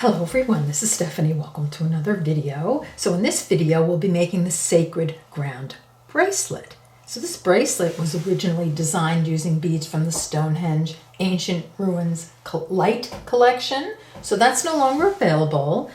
Hello everyone, this is Stephanie. Welcome to another video. So in this video, we'll be making the Sacred Ground Bracelet. So this bracelet was originally designed using beads from the Stonehenge Ancient Ruins Light Collection. So that's no longer available.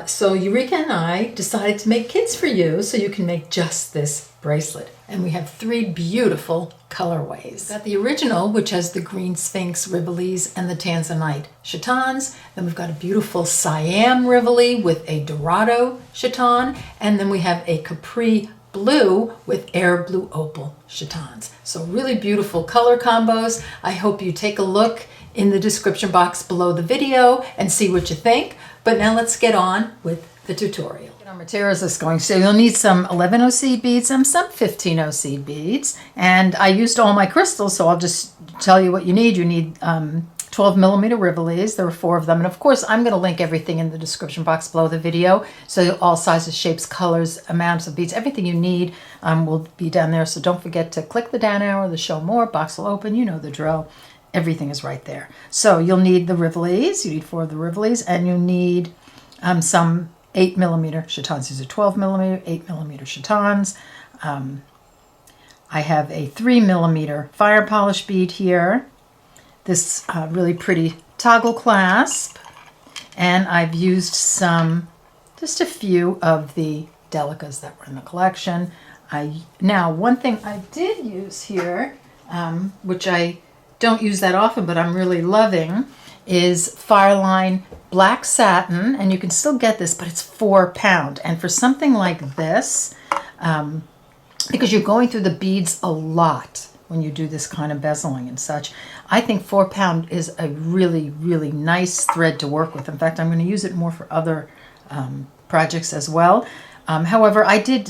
So Eureka and I decided to make kits for you so you can make just this bracelet. And we have three beautiful colorways. We've got the original, which has the green Sphinx rivolis and the Tanzanite chatons. Then we've got a beautiful Siam rivoli with a Dorado chaton. And then we have a Capri blue with air blue opal chatons. So really beautiful color combos. I hope you take a look in the description box below the video and see what you think. But now let's get on with the tutorial. Our materials is going, so you'll need some 11 seed beads and some 15 seed beads. And I used all my crystals, so I'll just tell you what you need. You need 12 millimeter rivolis. There are 4 of them. And of course, I'm going to link everything in the description box below the video. So all sizes, shapes, colors, amounts of beads, everything you need will be down there. So don't forget to click the down arrow, the show more, box will open, you know the drill. Everything is right there. So you'll need the rivolis. You need 4 of the rivolis, and you need some 8 millimeter chatons. These are 12 millimeter, 8 millimeter chatons. I have a 3 millimeter fire polish bead here. This really pretty toggle clasp. And I've used just a few of the delicas that were in the collection. Now, one thing I did use here, which I don't use that often, but I'm really loving, is Fireline Black Satin, and you can still get this, but it's 4 pound. And for something like this, because you're going through the beads a lot when you do this kind of bezeling and such, I think 4 pound is a really, really nice thread to work with. In fact, I'm going to use it more for other projects as well. However,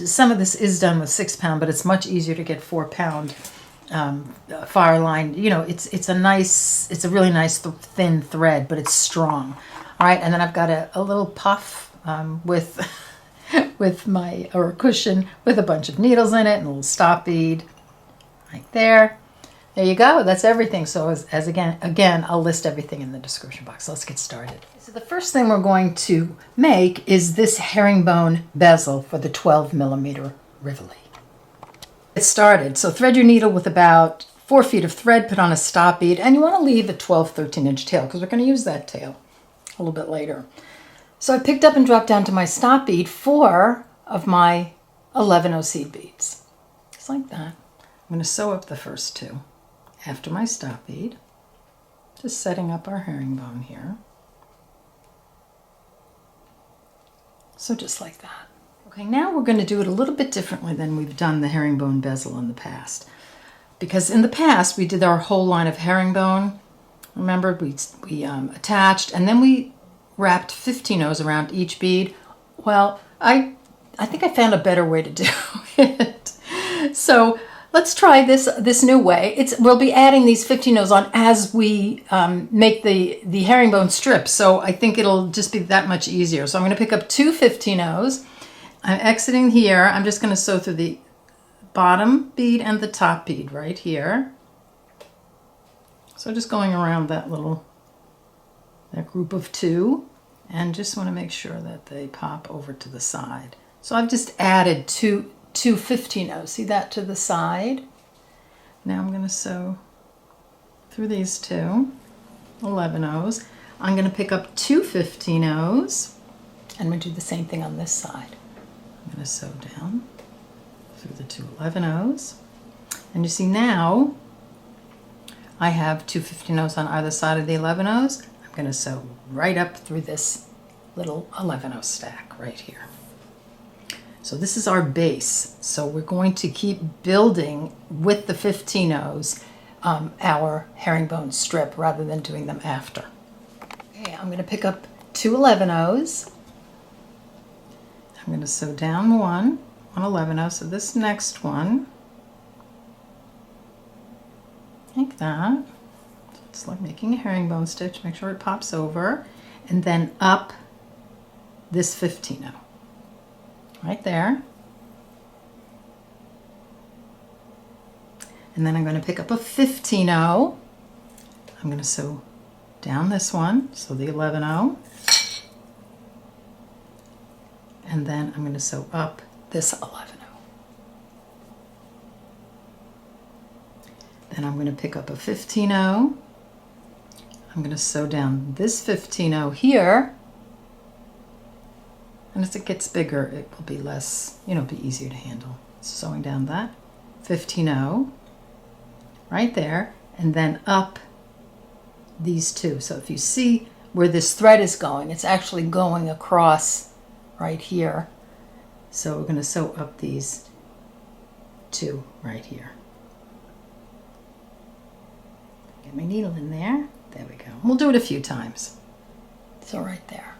some of this is done with 6 pound, but it's much easier to get 4 pound Fireline. You know, it's a really nice thin thread, but it's strong. All right, and then I've got a little puff with a cushion with a bunch of needles in it and a little stop bead right there. There you go. That's everything. So as again, I'll list everything in the description box. So let's get started. So the first thing we're going to make is this herringbone bezel for the 12 millimeter rivoli. Get started. So thread your needle with about 4 feet of thread, put on a stop bead, and you want to leave a 12-13 inch tail because we're going to use that tail a little bit later. So I picked up and dropped down to my stop bead 4 of my 11 seed beads. Just like that. I'm going to sew up the first 2 after my stop bead. Just setting up our herringbone here. So just like that. Okay, now we're going to do it a little bit differently than we've done the herringbone bezel in the past. Because in the past, we did our whole line of herringbone. Remember, we attached, and then we wrapped 15 around each bead. Well, I think I found a better way to do it. So let's try this new way. We'll be adding these 15 on as we make the herringbone strips. So I think it'll just be that much easier. So I'm going to pick up 2 15 I'm exiting here. I'm just going to sew through the bottom bead and the top bead right here. So just going around that group of 2, and just want to make sure that they pop over to the side. So I've just added two 15 See that to the side? Now I'm going to sew through these 2 11 I'm going to pick up 2 15 and I'm going to do the same thing on this side. I'm going to sew down through the 2 11 and you see now I have 2 15 on either side of the 11 I'm going to sew right up through this little 11 stack right here. So this is our base. So we're going to keep building with the 15 our herringbone strip rather than doing them after. Okay, I'm going to pick up 2 11 I'm going to sew down one 11 so this next one, like that. It's like making a herringbone stitch, make sure it pops over, and then up this 15 right there. And then I'm going to pick up a 15 I'm going to sew down this one, so the 11 and then I'm going to sew up this 11-0. Then I'm going to pick up a 15-0. I'm going to sew down this 15-0 here. And as it gets bigger, it will be less, be easier to handle. Sewing down that 15-0 right there, and then up these two. So if you see where this thread is going, it's actually going across right here. So we're going to sew up these two right here. Get my needle in there. There we go. We'll do it a few times. So right there.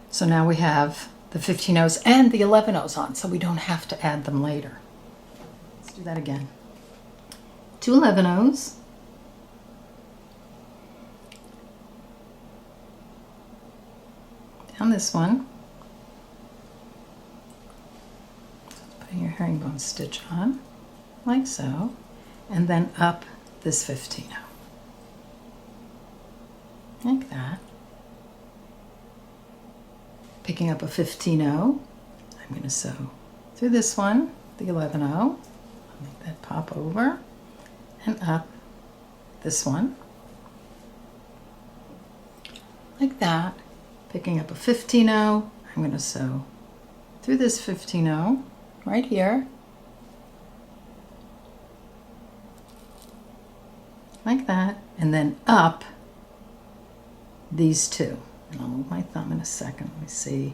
So now we have the 15-0s and the 11-0s on, so we don't have to add them later. Let's do that again. 2 11-0s. Down this one. Putting your herringbone stitch on, like so, and then up this 15-0. Like that. Picking up a 15-0, I'm going to sew through this one, the 11-0. I'll make that pop over and up this one, like that. Picking up a 15-0, I'm going to sew through this 15-0 right here, like that, and then up these two. And I'll move my thumb in a second. Let me see.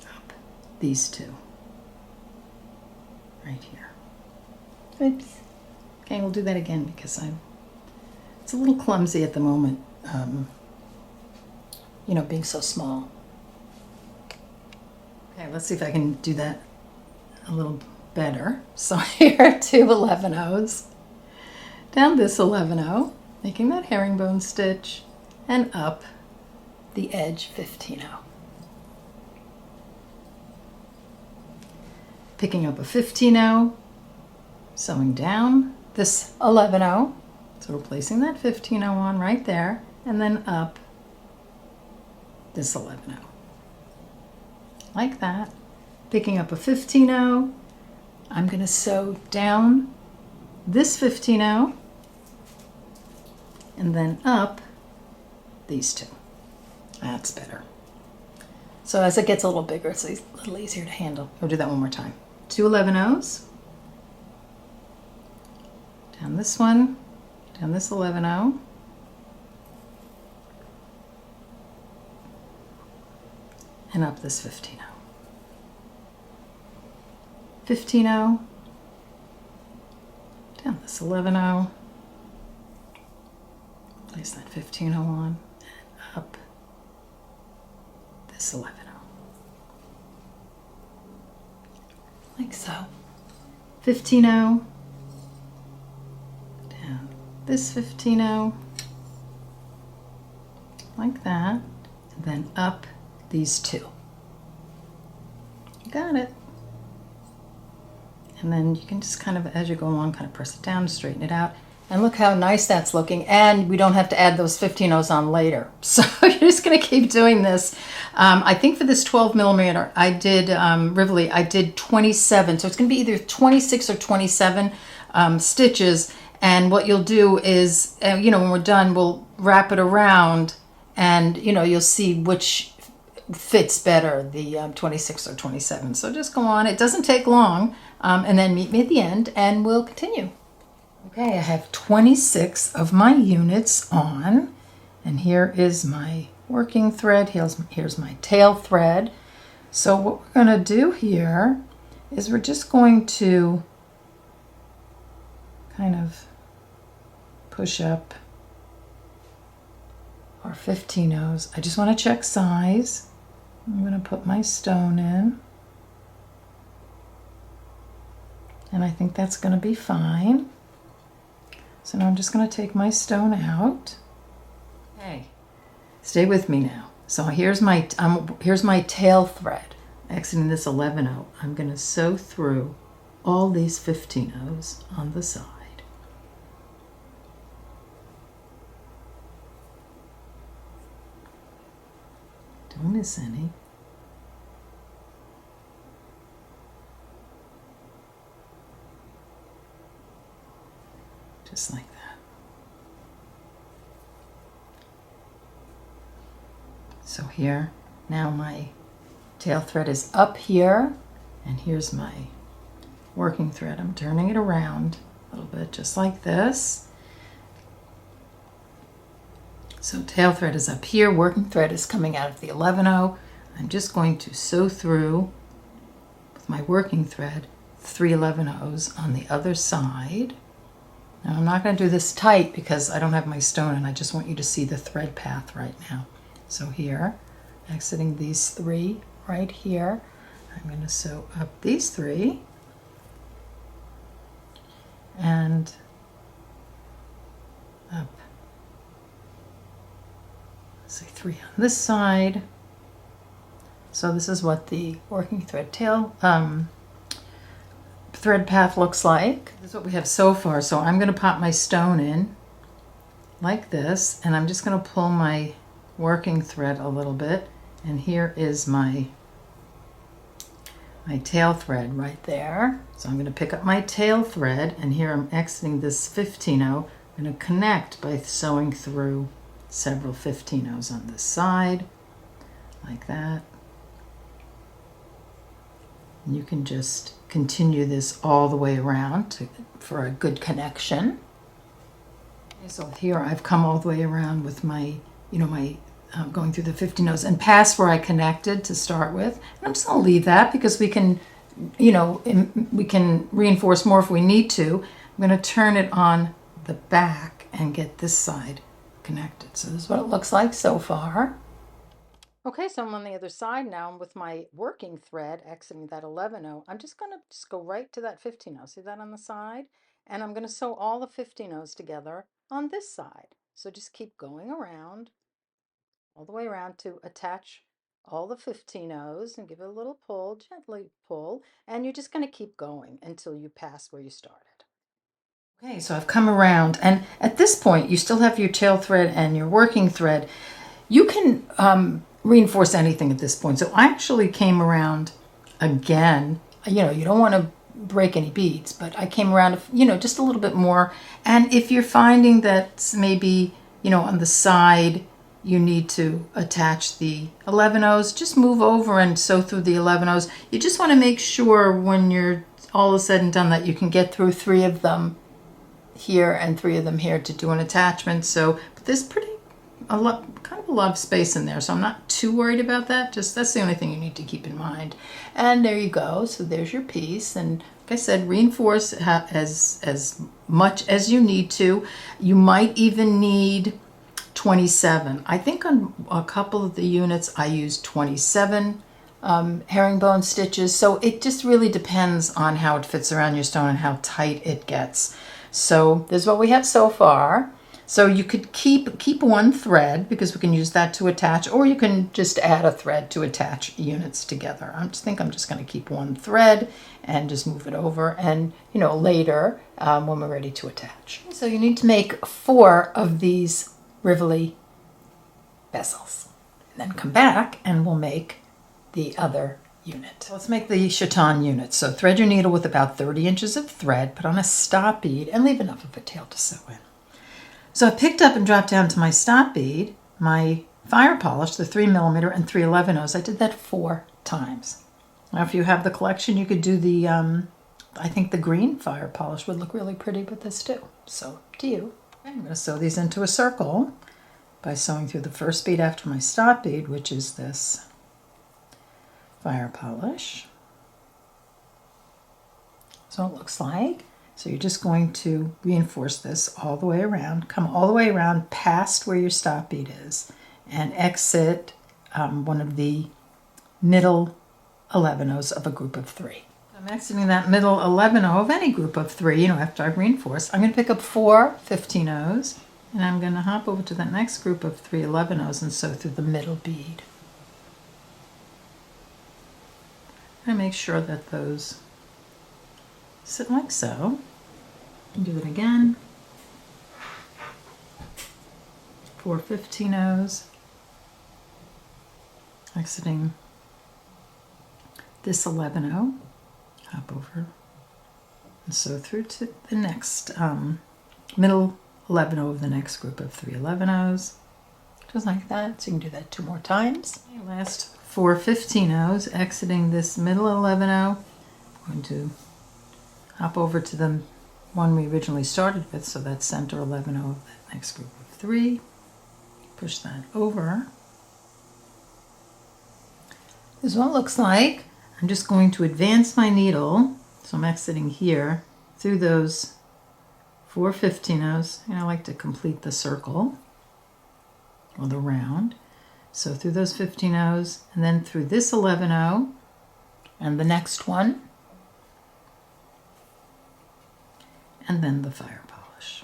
Up these two. Right here. Oops. Okay, we'll do that again because it's a little clumsy at the moment, being so small. Okay, let's see if I can do that a little better. So here are 2 11-0s. Down this 11-0, making that herringbone stitch, and up the edge 15-0. Picking up a 15-0, sewing down this 11-0, so we're placing that 15-0 on right there, and then up this 11-0. Like that. Picking up a 15-0, I'm going to sew down this 15-0, and then up these two. That's better. So as it gets a little bigger, it's a little easier to handle. We'll do that one more time. 2 11-0s. Down this one, down this 11-0. And up this 15-0. 15-0. Down this 11-0. Place that 15-0 on, and up this 11-0. Like so. 15-0. Down this 15-0. Like that. And then up these two. Got it. And then you can just kind of, as you go along, kind of press it down, straighten it out. And look how nice that's looking. And we don't have to add those 15-0s on later. So you're just going to keep doing this. I think for this 12 millimeter, I did rivoli, I did 27. So it's going to be either 26 or 27 stitches. And what you'll do is, when we're done, we'll wrap it around. And, you'll see which fits better, the 26 or 27. So just go on. It doesn't take long. And then meet me at the end and we'll continue. Okay, I have 26 of my units on, and here is my working thread. Here's my tail thread. So what we're going to do here is we're just going to kind of push up our 15-0s. I just want to check size. I'm going to put my stone in. And I think that's going to be fine. So now I'm just going to take my stone out. Okay, stay with me now. So here's my tail thread. Exiting this 11-0, I'm going to sew through all these 15-0s on the side. Don't miss any. Just like that. So here, now my tail thread is up here, and here's my working thread. I'm turning it around a little bit, just like this. So tail thread is up here, working thread is coming out of the 11-0. I'm just going to sew through with my working thread 3 11-0s on the other side. Now I'm not going to do this tight because I don't have my stone, and I just want you to see the thread path right now. So here, exiting these 3 right here, I'm going to sew up these 3 and up. Say 3 on this side. So this is what the working thread tail thread path looks like. This is what we have so far. So I'm going to pop my stone in like this, and I'm just going to pull my working thread a little bit, and here is my tail thread right there. So I'm going to pick up my tail thread, and here I'm exiting this 15-0. I'm going to connect by sewing through several 15-0s on this side, like that. And you can just continue this all the way around for a good connection. Okay, so here I've come all the way around with my, going through the 15-0s and past where I connected to start with. And I'm just going to leave that because we can, we can reinforce more if we need to. I'm going to turn it on the back and get this side connected. So this is what it looks like so far. Okay, so I'm on the other side now. I'm with my working thread exiting that 11-0. I'm just going to go right to that 15-0. See that on the side? And I'm going to sew all the 15-0s together on this side. So just keep going around, all the way around to attach all the 15-0s and give it a little pull, gently pull, and you're just going to keep going until you pass where you started. Okay, so I've come around, and at this point you still have your tail thread and your working thread. You can reinforce anything at this point. So I actually came around again. You don't want to break any beads, but I came around, just a little bit more. And if you're finding that maybe, on the side, you need to attach the 11-0s, just move over and sew through the 11-0s. You just want to make sure when you're all is said and done that you can get through 3 of them here and 3 of them here to do an attachment. So but there's kind of a lot of space in there, so I'm not too worried about that. Just that's the only thing you need to keep in mind. And there you go. So there's your piece, and like I said, reinforce as much as you need to. You might even need 27. I think on a couple of the units I used 27 herringbone stitches. So it just really depends on how it fits around your stone and how tight it gets. So this is what we have so far. So you could keep one thread because we can use that to attach, or you can just add a thread to attach units together. I think I'm just going to keep one thread and just move it over, and later when we're ready to attach. So you need to make 4 of these rivoli bezels, and then come back and we'll make the other unit. Let's make the chaton unit. So thread your needle with about 30 inches of thread, put on a stop bead, and leave enough of a tail to sew in. So I picked up and dropped down to my stop bead, my fire polish, the 3mm and 3 11-0s. I did that 4 times. Now if you have the collection, you could do the, I think the green fire polish would look really pretty with this too. So up to you. I'm going to sew these into a circle by sewing through the first bead after my stop bead, which is this fire polish. So it looks like. So you're just going to reinforce this all the way around, come all the way around past where your stop bead is, and exit one of the middle 11-0s of a group of 3. I'm exiting that middle 11-0 of any group of 3, after I've reinforced. I'm going to pick up 4 15-0s, and I'm going to hop over to that next group of 3 11-0s and sew through the middle bead. I'm going to make sure that those sit like so. And do it again. 4 15-0s. exiting this 11-0, hop over and sew through to the next middle 11-0 of the next group of 3 11-0s, just like that. So you can do that 2 more times. Okay, last 4 15-0s, exiting this middle 11-0. I'm going to hop over to the one we originally started with, so that's center 11-0 of that next group of 3. Push that over. This is what it looks like. I'm just going to advance my needle, so I'm exiting here through those 4 15-0s, and I like to complete the circle or the round. So through those 15-0s, and then through this 11-0 and the next one, and then the fire polish.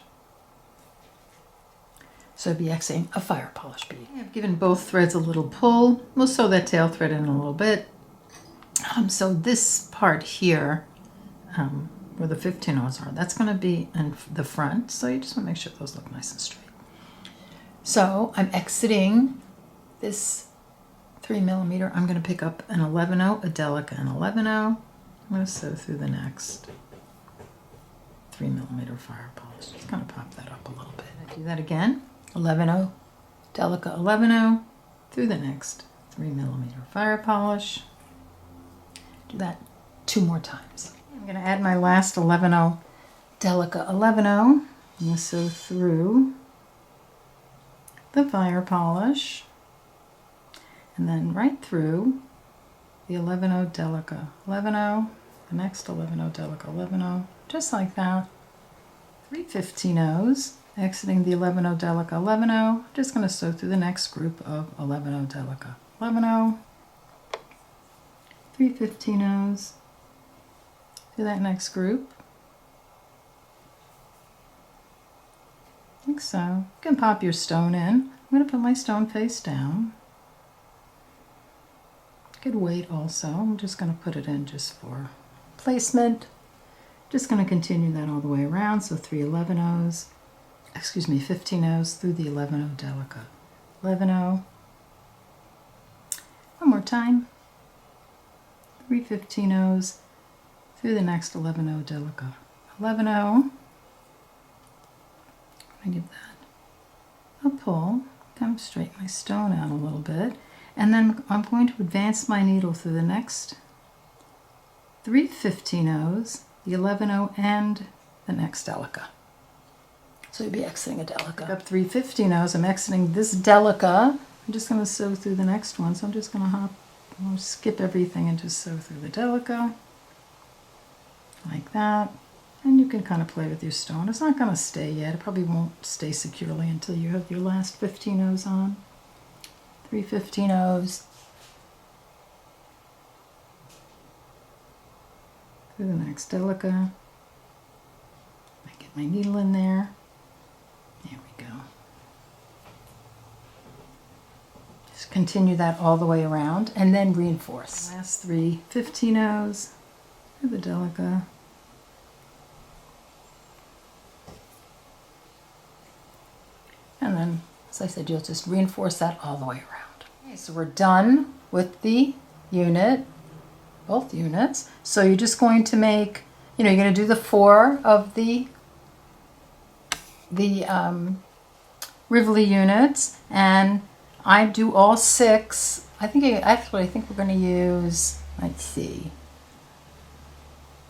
So I'd be exiting a fire polish bead. I've given both threads a little pull. We'll sew that tail thread in a little bit. So this part here, where the 15-0s are, that's going to be in the front. So you just want to make sure those look nice and straight. So I'm exiting this 3mm. I'm going to pick up an 11-0, a delicate, and 11-0. I'm going to sew through the next 3mm fire polish. Just kind of pop that up a little bit. I do that again. 11-0, delicate 11-0, through the next 3mm fire polish. Do that 2 more times. I'm going to add my last 11-0, delicate 11-0. I'm going to sew through the fire polish, and then right through the 11-0, delicate 11-0, the next 11-0, delicate 11-0, just like that. 3 15-0s, exiting the 11-0, delicate 11-0. Just going to sew through the next group of 11-0, delicate 11-0. 3 15-0s to that next group, like so. You can pop your stone in. I'm going to put my stone face down. Good weight also. I'm just going to put it in just for placement. Just going to continue that all the way around. So 3 11-0s, excuse me, 15-0s through the 11-0, delicate 11-0. One more time. 3 15-0s through the next 11-0, delicate 11-0. I give that a pull, kind of straighten my stone out a little bit, and then I'm going to advance my needle through the next 3 15-0s, the 11-0, and the next delicate. So you'll be exiting a delicate. Pick up 3 15-0s. I'm exiting this delicate. I'm just going to sew through the next one, so I'm just going to hop. We'll skip everything and just sew through the delicate, like that. And you can kind of play with your stone. It's not going to stay yet. It probably won't stay securely until you have your last 15-0s on. 3 15-0s. Through the next delicate. I get my needle in there. There we go. Continue that all the way around and then reinforce. Last 3 15-0s through the delicate. And then, as I said, you'll just reinforce that all the way around. Okay, so we're done with the unit, both units. So you're just going to make, you're going to do the 4 of the rivoli units, and I do all 6. I think we're going to use, let's see,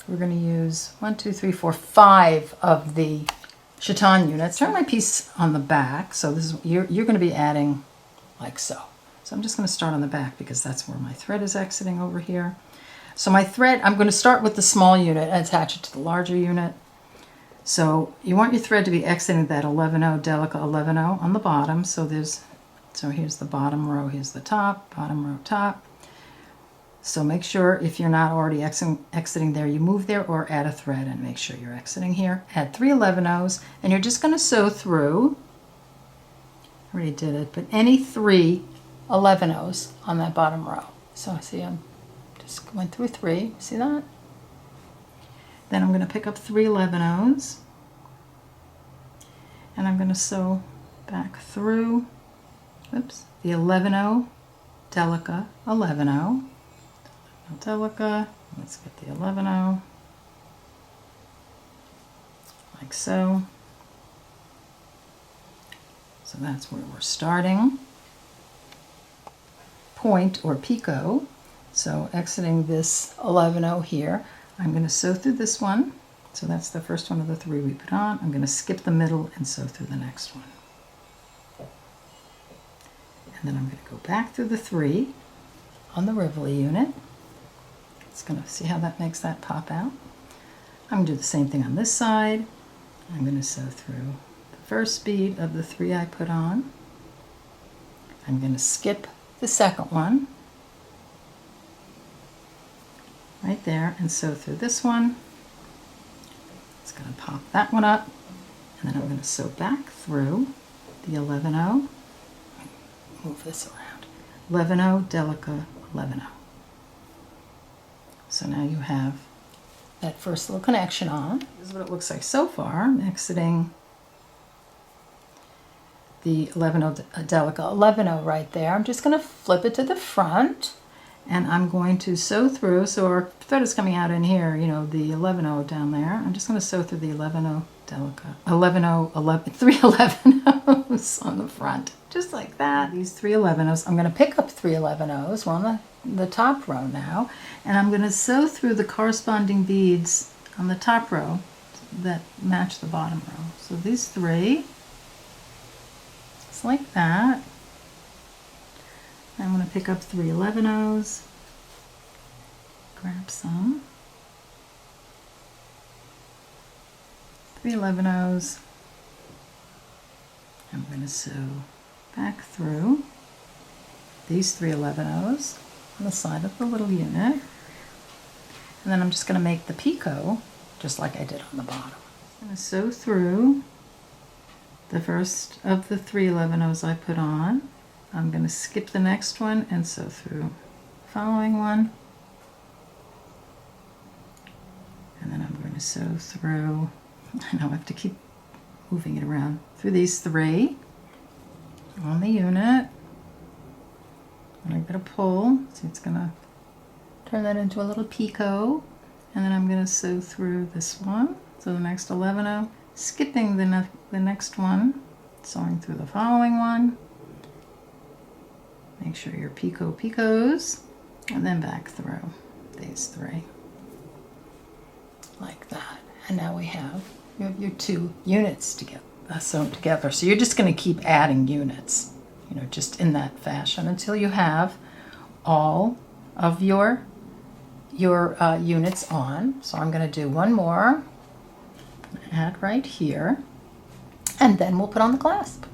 we're going to use 1, 2, 3, 4, 5 of the chaton units. Turn my piece on the back, so this is you're going to be adding like so. So I'm just going to start on the back because that's where my thread is exiting over here. So my thread, I'm going to start with the small unit and attach it to the larger unit. So you want your thread to be exiting that 11-0, delicate 11-0 on the bottom. So here's the bottom row, here's the top, bottom row, top. So make sure if you're not already exiting there, you move there or add a thread and make sure you're exiting here. Add 3 11-0s, and you're just going to sew through, I already did it, but any 3 11-0s on that bottom row. So see, I'm just went through 3, see that? Then I'm going to pick up 3 11-0s, and I'm going to sew back through, oops, the 11-0, delica 11-0. Delica, let's get the 11-0, like so. So that's where we're starting. Point or picot. So exiting this 11-0 here, I'm going to sew through this one. So that's the first one of the 3 we put on. I'm going to skip the middle and sew through the next one. And then I'm going to go back through the 3 on the rivoli unit. It's going to see how that makes that pop out. I'm going to do the same thing on this side. I'm going to sew through the first bead of the 3 I put on. I'm going to skip the second one right there and sew through this one. It's going to pop that one up, and then I'm going to sew back through the 11-0. Move this around. 11-0, delica, 11-0. So now you have that first little connection on. This is what it looks like so far. I'm exiting the 11-0 delica 11-0 right there. I'm just going to flip it to the front, and I'm going to sew through. So our thread is coming out in here, you know, the 11-0 down there. I'm just going to sew through the 11-0 delica 11-0 3 11-0s on the front, just like that. These 3 11-0s. I'm going to pick up 3 11-0s. We're on the top row now, and I'm going to sew through the corresponding beads on the top row that match the bottom row. So these 3. Like that. I'm going to pick up 3 11-0s, grab some, 3 11-0s. I'm going to sew back through these 3 11-0s on the side of the little unit, and then I'm just going to make the picot just like I did on the bottom. I'm going to sew through the first of the 3 11-0s I put on. I'm going to skip the next one and sew through the following one. And then I'm going to sew through, I know I have to keep moving it around, through these 3 on the unit. And I'm going to pull, so it's going to turn that into a little picot. And then I'm going to sew through this one, so the next 11-0. Skipping the next one, sewing through the following one. Make sure your picot picots, and then back through these 3. Like that. And now we have your 2 units together, sewn together. So you're just going to keep adding units, you know, just in that fashion until you have all of your units on. So I'm going to do one more. Add right here, and then we'll put on the clasp.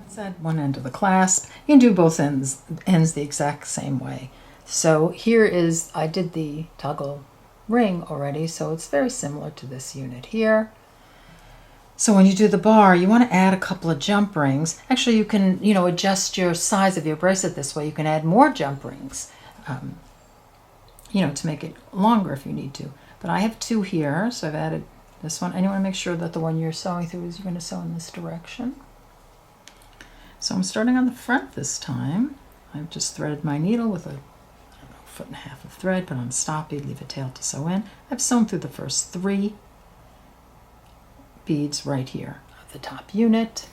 Let's add one end of the clasp. You can do both ends the exact same way. So here is, I did the toggle ring already, so it's very similar to this unit here. So when you do the bar, you want to add a couple of jump rings. Actually, you can, you know, adjust your size of your bracelet this way. You can add more jump rings, you know, to make it longer if you need to. But I have 2 here, so I've added this one, and you want to make sure that the one you're sewing through is you're going to sew in this direction. So I'm starting on the front this time. I've just threaded my needle with a, I don't know, 1.5 feet of thread, put on a stop bead, leave a tail to sew in. I've sewn through the first 3 beads right here of the top unit.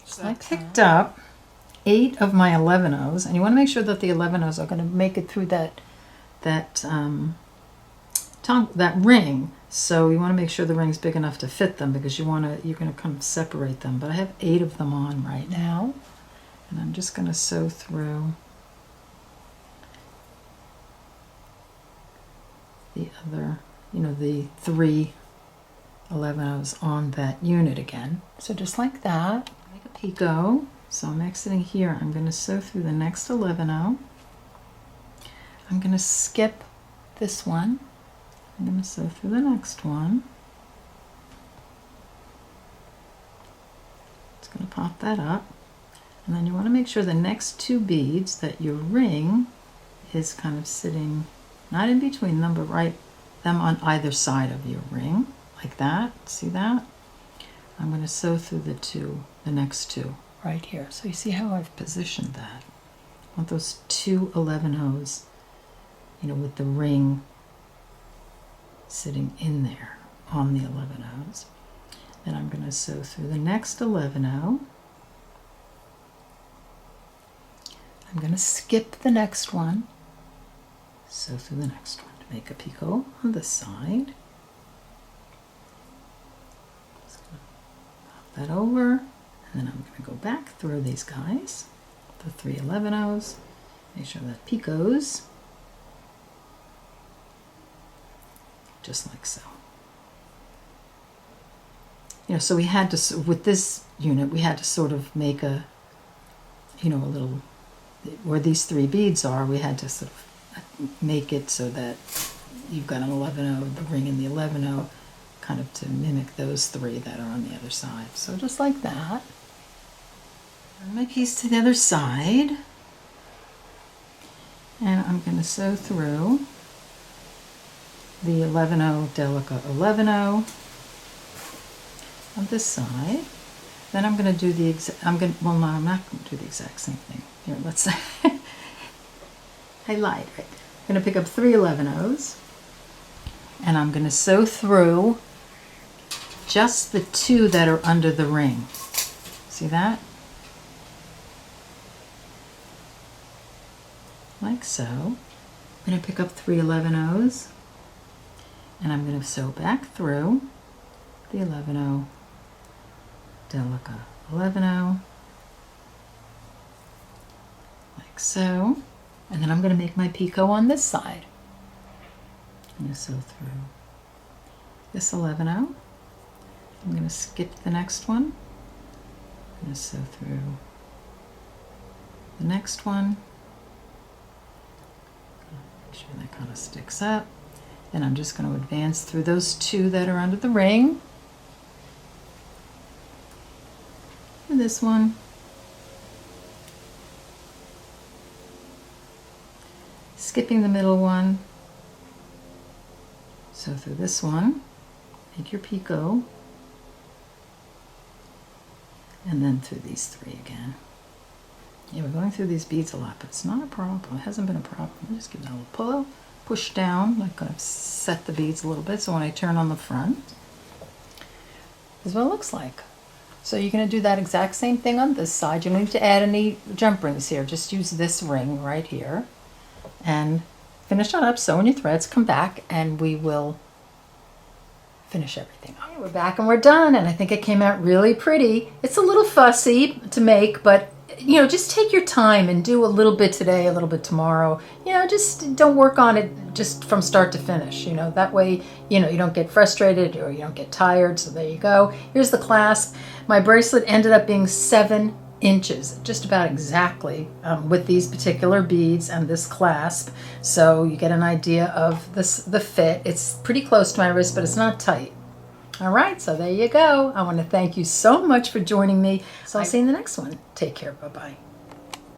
So I picked up 8 of my 11-0s, and you want to make sure that the 11-0s are going to make it through that ring. So you want to make sure the ring's big enough to fit them, because you're going to kind of separate them. But I have 8 of them on right now, and I'm just going to sew through the other, you know, the 3 11-0s on that unit again. So just like that, make a picot. So I'm exiting here. I'm going to sew through the next 11-0. I'm going to skip this one. I'm going to sew through the next one. It's going to pop that up. And then you want to make sure the next 2 beads, that your ring is kind of sitting, not in between them, but right them on either side of your ring, like that. See that? I'm going to sew through the next 2 right here. So you see how I've positioned that. I want those two 11-0s, you know, with the ring sitting in there on the 11-0s. Then I'm going to sew through the next 11-0. I'm going to skip the next one, sew through the next one to make a picot on this side. Just going to pop that over, and then I'm going to go back through these guys, the 3 11-0s, make sure that picots, just like so. You know, so we had to, with this unit, we had to sort of make a, you know, a little, where these 3 beads are, we had to sort of make it so that you've got an 11-0, the ring in the 11-0, kind of to mimic those 3 that are on the other side. So just like that. Turn my piece to the other side, and I'm going to sew through the 11-0 delicate 11-0 on this side. Then I'm going to do the exact, I'm not going to do the exact same thing. Here, let's say, I lied, right? I'm going to pick up 3 11-0s, and I'm going to sew through just the 2 that are under the ring. See that? Like so. I'm going to pick up 3 11-0s, and I'm going to sew back through the 11-0 delicate 11-0, like so, and then I'm going to make my picot on this side. I'm going to sew through this 11-0. I'm going to skip the next one. I'm going to sew through the next one. Make sure that kind of sticks up. Then I'm just going to advance through those 2 that are under the ring. And this one. Skipping the middle one. Sew through this one. Make your picot. And then through these 3 again. Yeah, we're going through these beads a lot, but it's not a problem. It hasn't been a problem. I'll just give that a little pull, push down, like I've set the beads a little bit, so when I turn on the front, this is what it looks like. So you're going to do that exact same thing on this side. You don't need to add any jump rings here. Just use this ring right here and finish that up, sew in your threads, come back, and we will finish everything. Okay, we're back and we're done, and I think it came out really pretty. It's a little fussy to make, but you know, just take your time and do a little bit today, a little bit tomorrow. You know, just don't work on it just from start to finish. You know, that way, you know, you don't get frustrated or you don't get tired. So there you go. Here's the clasp. My bracelet ended up being 7 inches, just about exactly, with these particular beads and this clasp. So you get an idea of the fit. It's pretty close to my wrist, but it's not tight. All right, so there you go. I want to thank you so much for joining me. So I'll see you in the next one. Take care. Bye-bye.